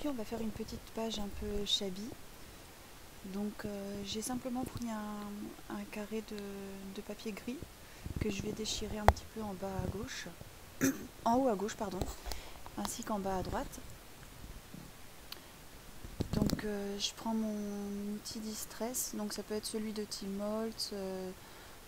Aujourd'hui, on va faire une petite page un peu shabby. Donc, j'ai simplement pris un carré de papier gris que je vais déchirer un petit peu en bas à gauche, en haut à gauche, pardon, ainsi qu'en bas à droite. Donc, je prends mon outil Distress. Donc, ça peut être celui de Tmalt,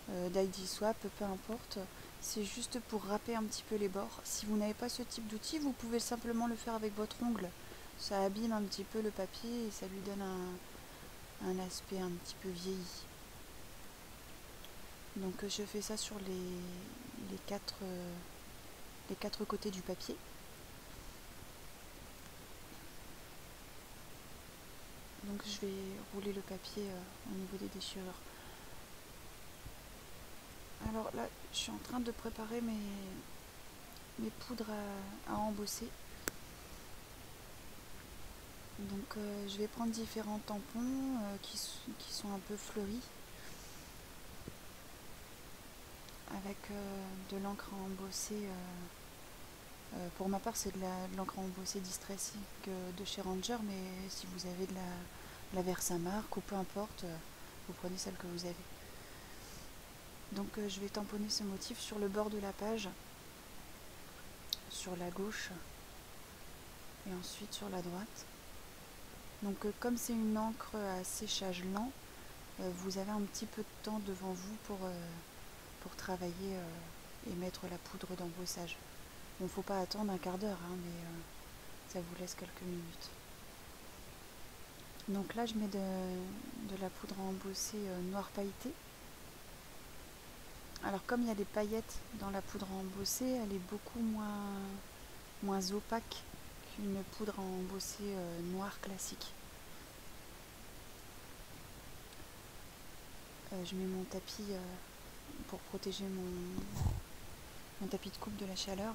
d'ID Swap, peu importe. C'est juste pour râper un petit peu les bords. Si vous n'avez pas ce type d'outil, vous pouvez simplement le faire avec votre ongle. Ça abîme un petit peu le papier et ça lui donne un aspect un petit peu vieilli. Donc je fais ça sur les quatre côtés du papier. Donc je vais rouler le papier au niveau des déchirures. Alors là, je suis en train de préparer mes poudres à embosser. Donc je vais prendre différents tampons qui sont un peu fleuris, avec de l'encre à embosser. Pour ma part, c'est de l'encre à embosser Distress de chez Ranger, mais si vous avez de la Versamark ou peu importe, vous prenez celle que vous avez. Donc je vais tamponner ce motif sur le bord de la page, sur la gauche et ensuite sur la droite. Donc comme c'est une encre à séchage lent, vous avez un petit peu de temps devant vous pour travailler et mettre la poudre d'embossage. Bon, faut pas attendre un quart d'heure, hein, mais ça vous laisse quelques minutes. Donc là, je mets de la poudre à embosser noir pailleté. Alors comme il y a des paillettes dans la poudre à embosser, elle est beaucoup moins opaque qu'une poudre à embosser noire classique. Je mets mon tapis pour protéger mon tapis de coupe de la chaleur.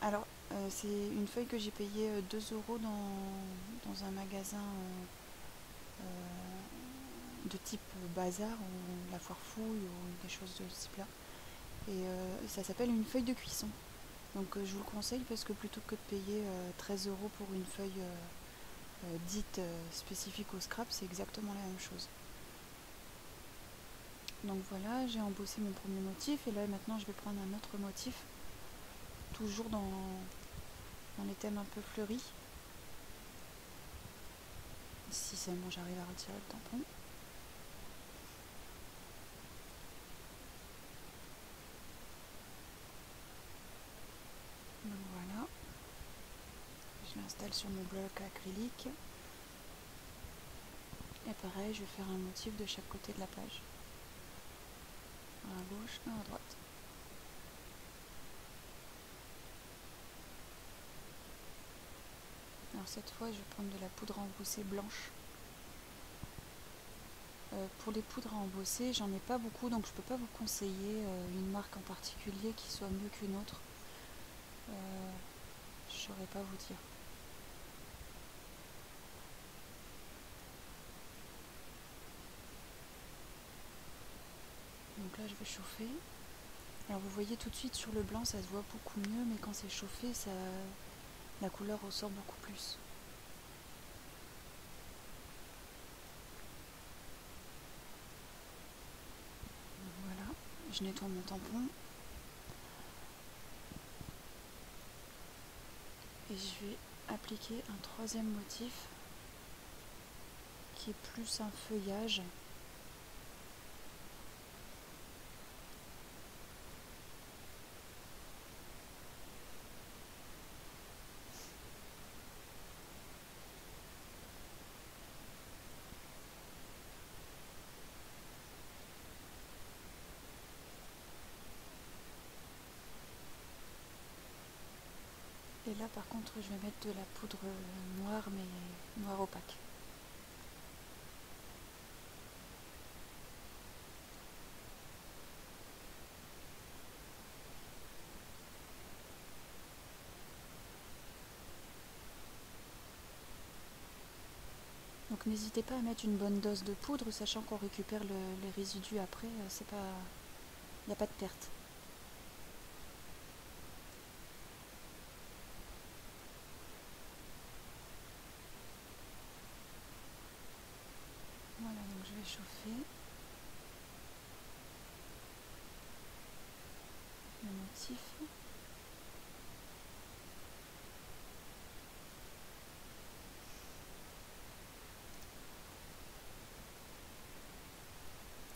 Alors c'est une feuille que j'ai payée 2 € dans un magasin de type bazar ou la foire fouille ou des choses de ce type là. Et ça s'appelle une feuille de cuisson. Donc je vous le conseille parce que plutôt que de payer 13 € pour une feuille dite spécifique au scrap, c'est exactement la même chose. Donc voilà, j'ai embossé mon premier motif et là maintenant je vais prendre un autre motif, toujours dans les thèmes un peu fleuris. Si seulement j'arrive à retirer le tampon. Donc voilà, je l'installe sur mon bloc acrylique. Et pareil, je vais faire un motif de chaque côté de la page. À gauche et à droite. Alors cette fois, je vais prendre de la poudre à embosser blanche. Pour les poudres à embosser, j'en ai pas beaucoup, donc je peux pas vous conseiller une marque en particulier qui soit mieux qu'une autre. Je saurais pas vous dire. Donc là, je vais chauffer. Alors vous voyez tout de suite sur le blanc, ça se voit beaucoup mieux, mais quand c'est chauffé, la couleur ressort beaucoup plus. Voilà, je nettoie mon tampon. Et je vais appliquer un troisième motif qui est plus un feuillage. Et là par contre je vais mettre de la poudre noire, mais noire opaque. Donc n'hésitez pas à mettre une bonne dose de poudre, sachant qu'on récupère les résidus après, c'est pas, il n'y a pas de perte. je vais chauffer le motif.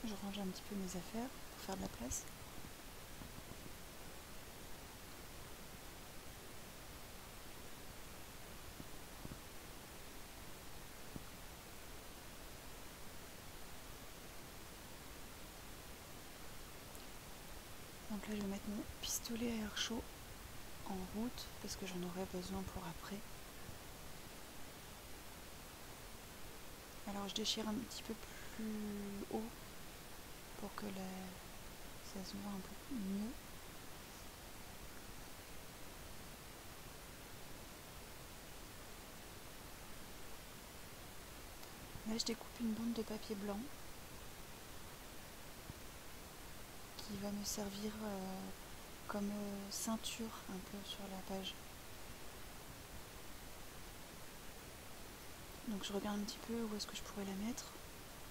Je range un petit peu mes affaires pour faire de la place. Donc là je vais mettre mon pistolet à air chaud en route parce que j'en aurai besoin pour après. Alors je déchire un petit peu plus haut pour que ça se voit un peu mieux. Là je découpe une bande de papier blanc qui va me servir comme ceinture un peu sur la page. Donc je regarde un petit peu où est-ce que je pourrais la mettre.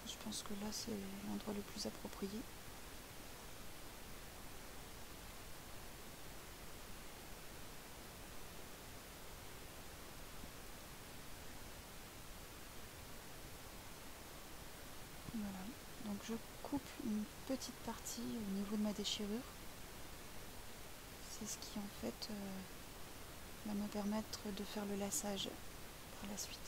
Je pense que là c'est l'endroit le plus approprié. Voilà, donc je coupe une petite partie au niveau de ma déchirure. C'est ce qui en fait va me permettre de faire le laçage par la suite.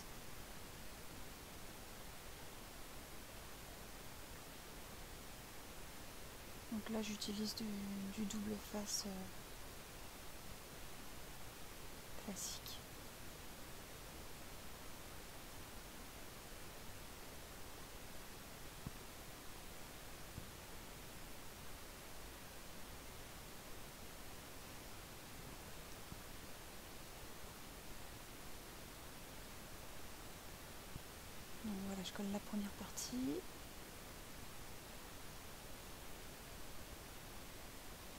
Donc là j'utilise du double face classique. Donc voilà, je colle la première partie.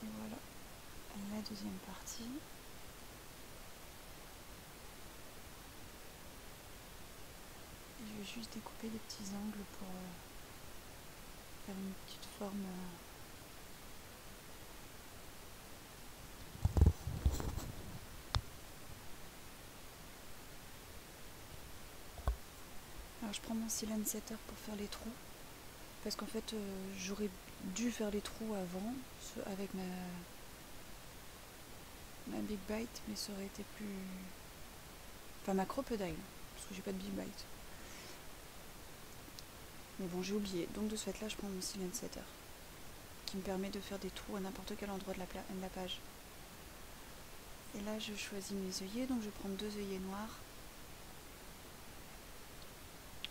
Et voilà la deuxième partie. Et je vais juste découper des petits angles pour faire une petite forme. Alors je prends mon Silen Setter pour faire les trous. Parce qu'en fait j'aurais dû faire les trous avant avec ma Big Bite, mais ça aurait été plus... Enfin ma Crocodile, parce que j'ai pas de Big Bite. Mais bon, j'ai oublié. Donc de ce fait là, je prends mon Silen Setter, qui me permet de faire des trous à n'importe quel endroit de la page. Et là, je choisis mes œillets, donc je prends 2 œillets noirs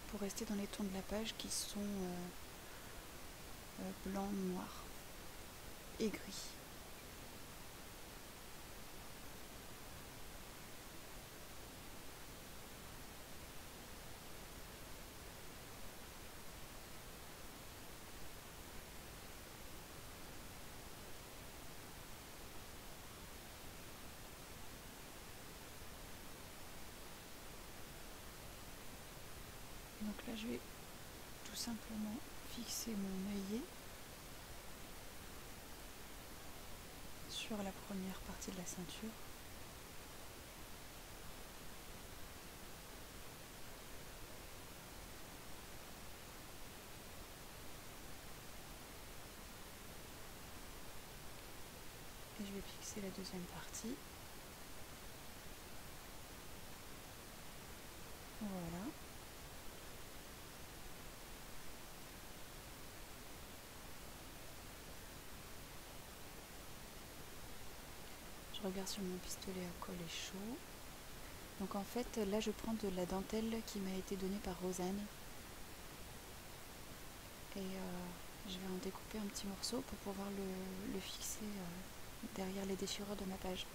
pour rester dans les tons de la page qui sont blanc, noir et gris. Donc là, je vais tout simplement fixer mon œillet sur la première partie de la ceinture. Et je vais fixer la deuxième partie. Voilà. Je regarde sur mon pistolet à colle est chaud. Donc en fait, là je prends de la dentelle qui m'a été donnée par Rosanne. Et je vais en découper un petit morceau pour pouvoir le fixer derrière les déchirures de ma page.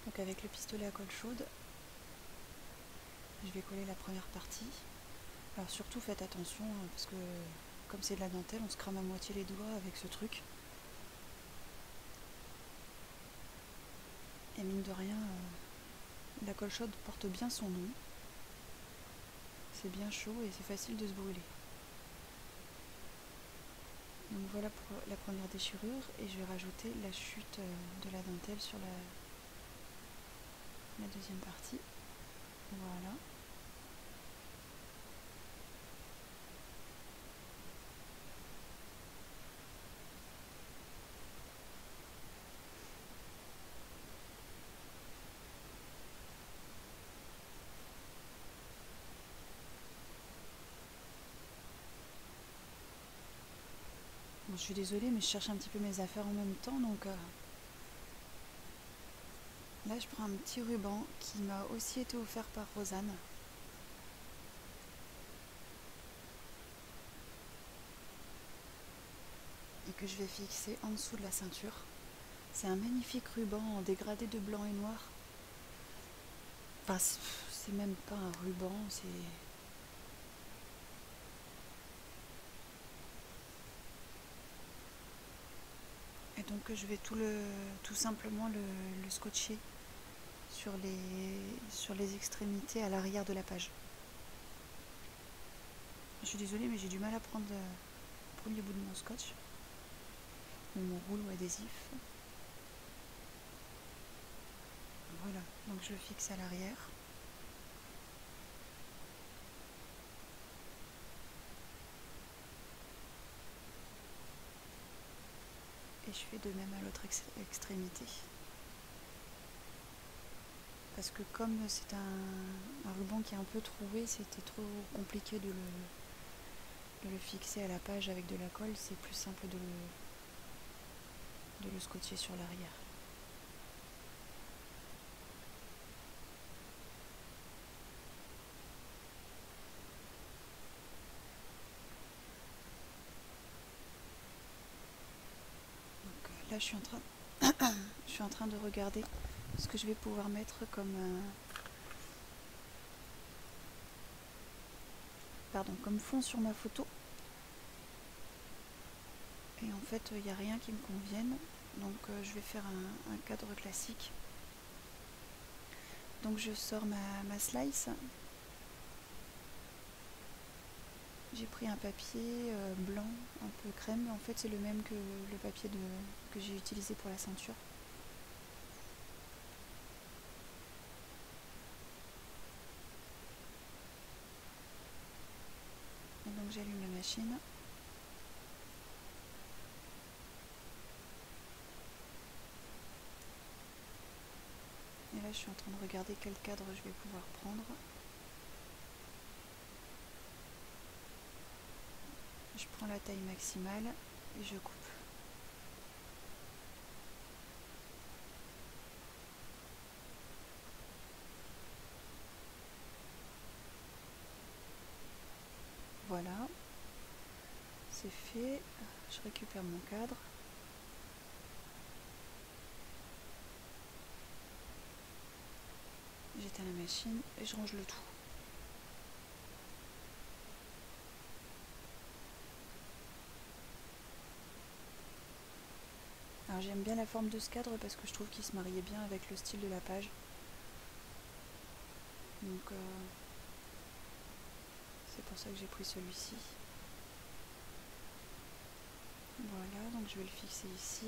Donc avec le pistolet à colle chaude, je vais coller la première partie. Alors surtout faites attention parce que comme c'est de la dentelle, on se crame à moitié les doigts avec ce truc. Et mine de rien, la colle chaude porte bien son nom. C'est bien chaud et c'est facile de se brûler. Donc voilà pour la première déchirure, et je vais rajouter la chute de la dentelle sur la deuxième partie. Voilà. Bon, je suis désolée, mais je cherche un petit peu mes affaires en même temps, donc là je prends un petit ruban qui m'a aussi été offert par Rosanne. Et que je vais fixer en dessous de la ceinture. C'est un magnifique ruban en dégradé de blanc et noir. Enfin, c'est même pas un ruban, c'est... Et donc je vais tout simplement le scotcher sur les extrémités à l'arrière de la page. Je suis désolée, mais j'ai du mal à prendre le premier bout de mon scotch ou mon rouleau adhésif. Voilà, donc je le fixe à l'arrière. Et je fais de même à l'autre extrémité. Parce que comme c'est un ruban qui est un peu troué, c'était trop compliqué de le fixer à la page avec de la colle. C'est plus simple de le scotcher sur l'arrière. Donc là je suis en train de regarder ce que je vais pouvoir mettre comme fond sur ma photo. Et en fait il n'y a rien qui me convienne, donc je vais faire un cadre classique. Donc je sors ma slice. J'ai pris un papier blanc, un peu crème. En fait c'est le même que le papier que j'ai utilisé pour la ceinture. Et donc j'allume la machine. Et là je suis en train de regarder quel cadre je vais pouvoir prendre. Je prends la taille maximale et je coupe. Voilà, c'est fait. Je récupère mon cadre. J'éteins la machine et je range le tout. Alors j'aime bien la forme de ce cadre parce que je trouve qu'il se mariait bien avec le style de la page. Donc c'est pour ça que j'ai pris celui-ci. Voilà, donc je vais le fixer ici.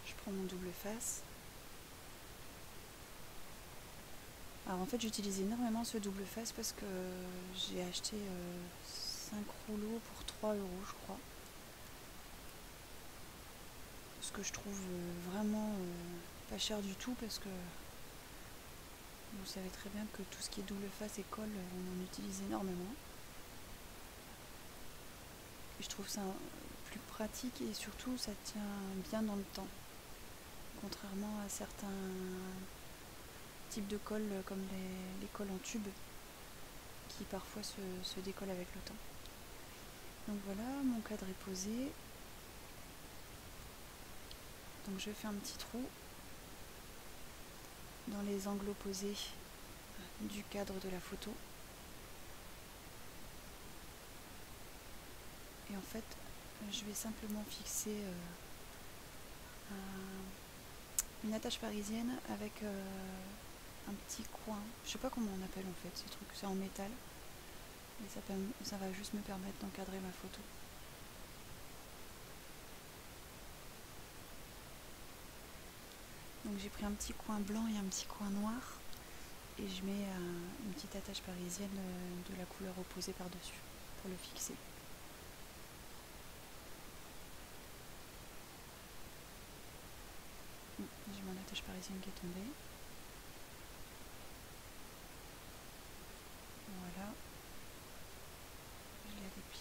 Je prends mon double face. Alors en fait j'utilise énormément ce double face parce que j'ai acheté 5 rouleaux pour 3 € je crois. Ce que je trouve vraiment pas cher du tout parce que vous savez très bien que tout ce qui est double face et colle, on en utilise énormément. Et je trouve ça plus pratique et surtout ça tient bien dans le temps. Contrairement à certains types de colle comme les colles en tube qui parfois se décollent avec le temps. Donc voilà, mon cadre est posé. Donc je fais un petit trou dans les angles opposés du cadre de la photo. Et en fait, je vais simplement fixer une attache parisienne avec un petit coin. Je sais pas comment on appelle en fait ce truc, c'est en métal. Et ça va juste me permettre d'encadrer ma photo. Donc j'ai pris un petit coin blanc et un petit coin noir. Et je mets une petite attache parisienne de la couleur opposée par-dessus pour le fixer. J'ai mon attache parisienne qui est tombée. Voilà. Je la déplie.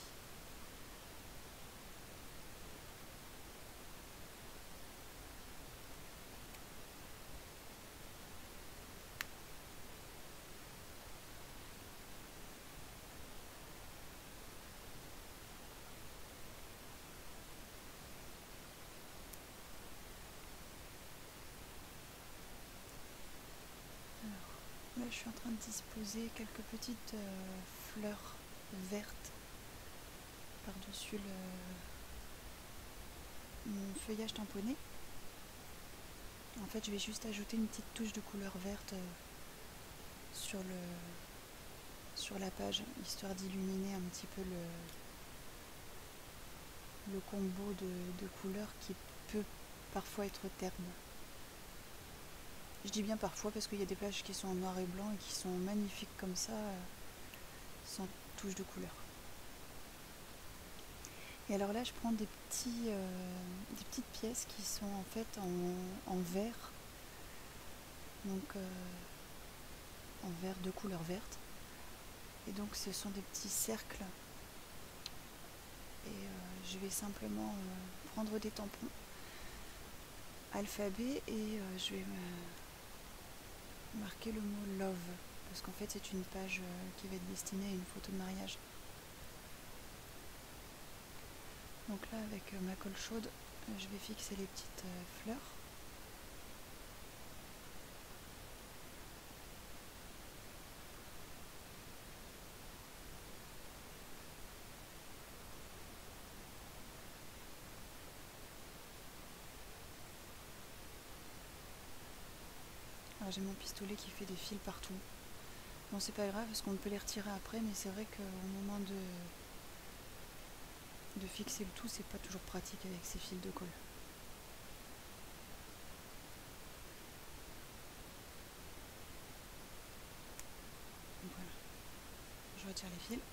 Là, je suis en train de disposer quelques petites fleurs vertes par-dessus mon feuillage tamponné. En fait, je vais juste ajouter une petite touche de couleur verte sur la page, histoire d'illuminer un petit peu le combo de couleurs qui peut parfois être terne. Je dis bien parfois parce qu'il y a des pages qui sont en noir et blanc et qui sont magnifiques comme ça, sans touche de couleur. Et alors là, je prends des petites pièces qui sont en fait en verre, donc en verre de couleur verte. Et donc ce sont des petits cercles. Et je vais simplement prendre des tampons alphabet et je vais marquer le mot love. Parce qu'en fait, c'est une page qui va être destinée à une photo de mariage. Donc là, avec ma colle chaude, je vais fixer les petites fleurs. Alors j'ai mon pistolet qui fait des fils partout. Bon, c'est pas grave parce qu'on peut les retirer après, mais c'est vrai qu'au moment de fixer le tout, c'est pas toujours pratique avec ces fils de colle. Donc voilà, je retire les fils.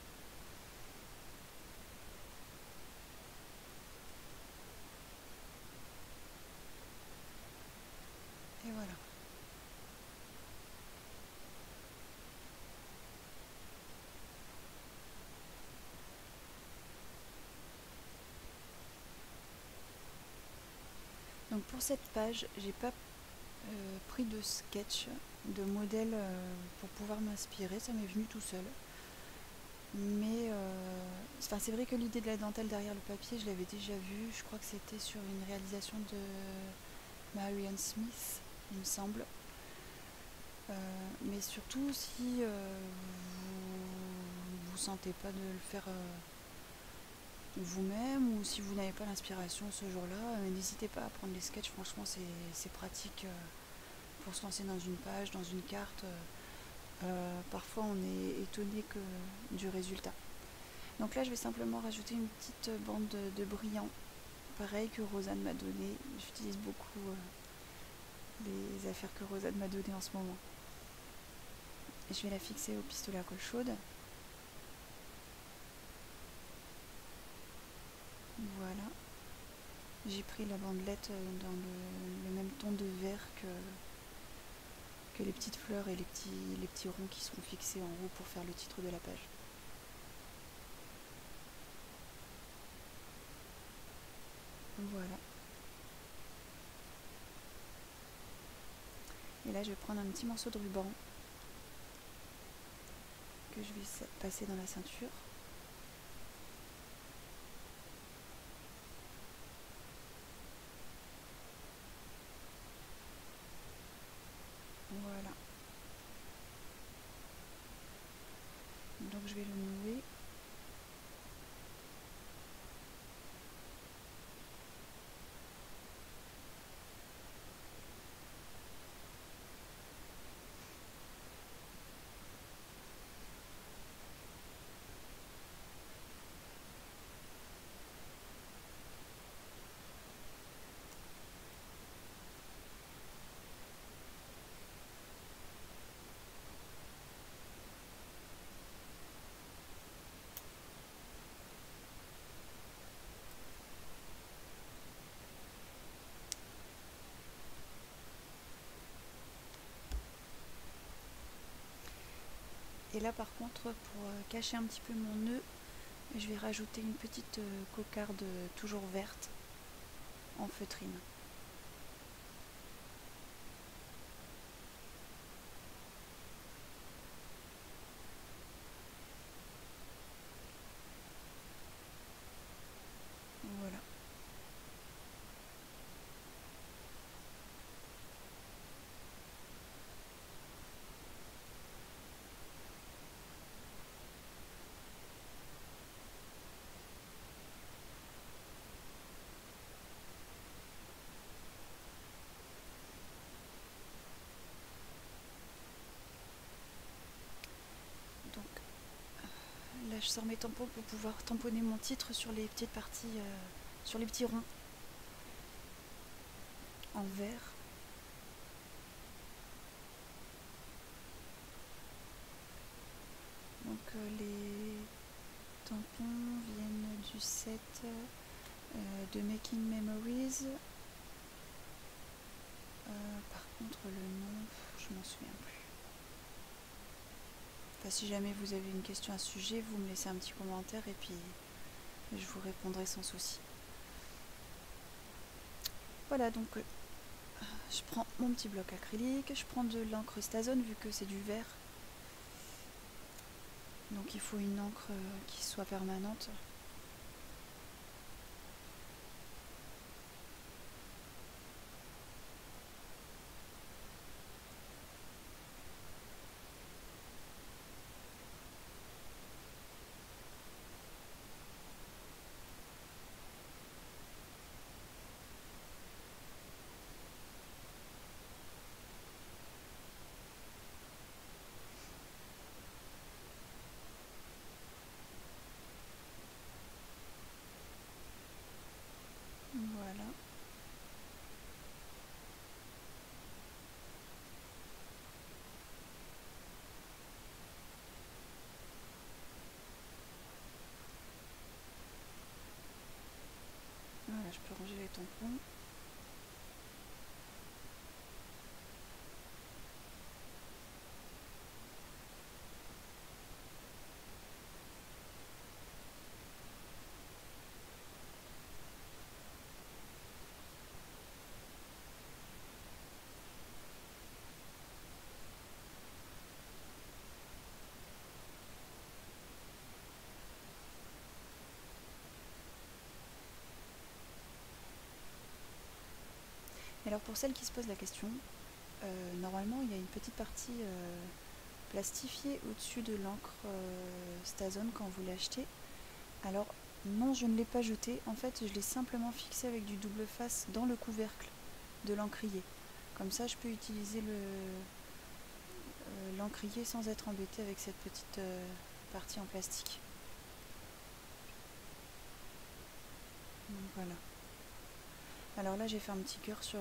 Et voilà. Donc pour cette page, j'ai pas pris de sketch, de modèle pour pouvoir m'inspirer, ça m'est venu tout seul. Mais c'est vrai que l'idée de la dentelle derrière le papier, je l'avais déjà vue, je crois que c'était sur une réalisation de Marianne Smith, il me semble. Mais surtout si vous sentez pas de le faire vous-même ou si vous n'avez pas l'inspiration ce jour-là, n'hésitez pas à prendre les sketchs, franchement c'est pratique pour se lancer dans une page, dans une carte. Parfois on est étonné du résultat. Donc là je vais simplement rajouter une petite bande de brillant, pareil que Rosanne m'a donné. J'utilise beaucoup les affaires que Rosanne m'a donné en ce moment. Et je vais la fixer au pistolet à colle chaude. Voilà. J'ai pris la bandelette dans le même ton de vert que les petites fleurs et les petits ronds qui seront fixés en haut pour faire le titre de la page. Voilà. Et là je vais prendre un petit morceau de ruban que je vais passer dans la ceinture. je vais le nouer. Et là par contre, pour cacher un petit peu mon nœud, je vais rajouter une petite cocarde toujours verte en feutrine. Voilà. Donc là je sors mes tampons pour pouvoir tamponner mon titre sur les petites parties, sur les petits ronds en vert. Donc les tampons viennent du set de Making Memories. Par contre le nom, je m'en souviens plus. Enfin, si jamais vous avez une question à ce sujet, vous me laissez un petit commentaire et puis je vous répondrai sans souci. Voilà, donc je prends mon petit bloc acrylique, je prends de l'encre Stazone vu que c'est du vert. Donc il faut une encre qui soit permanente. Voilà. Voilà, je peux ranger les tampons. Et alors pour celles qui se posent la question, normalement il y a une petite partie plastifiée au-dessus de l'encre Stazone quand vous l'achetez. Alors non, je ne l'ai pas jeté, en fait je l'ai simplement fixé avec du double face dans le couvercle de l'encrier. Comme ça je peux utiliser l'encrier sans être embêtée avec cette petite partie en plastique. Donc voilà. Alors là j'ai fait un petit cœur sur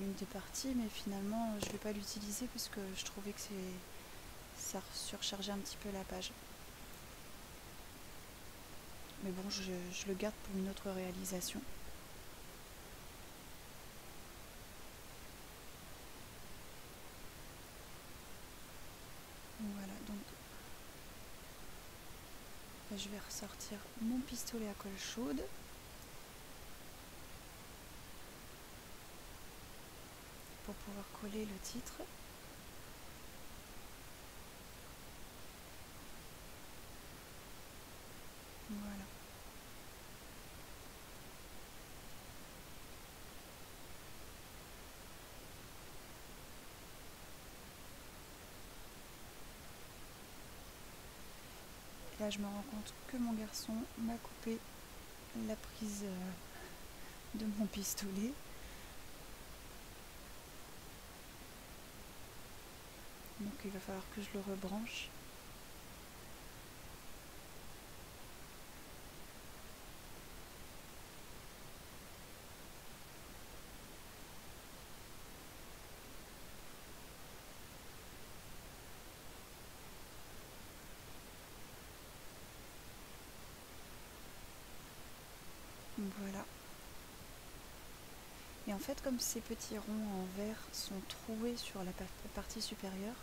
l'une des parties, mais finalement je ne vais pas l'utiliser parce que je trouvais que ça surchargeait un petit peu la page. Mais bon, je le garde pour une autre réalisation. Voilà, donc je vais ressortir mon pistolet à colle chaude. Pour pouvoir coller le titre. Voilà. là je me rends compte que mon garçon m'a coupé la prise de mon pistolet. Donc il va falloir que je le rebranche. Voilà. Et en fait, comme ces petits ronds en verre sont troués sur la partie supérieure,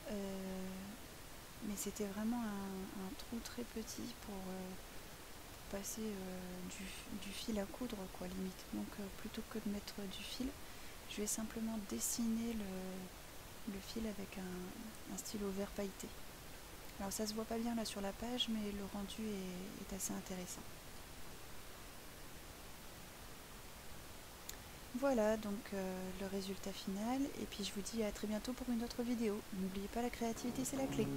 mais c'était vraiment un trou très petit pour passer du fil à coudre, quoi, limite. Donc plutôt que de mettre du fil, je vais simplement dessiner le fil avec un stylo vert pailleté. Alors ça se voit pas bien là sur la page, mais le rendu est assez intéressant. Voilà donc le résultat final, et puis je vous dis à très bientôt pour une autre vidéo. N'oubliez pas, la créativité c'est la clé.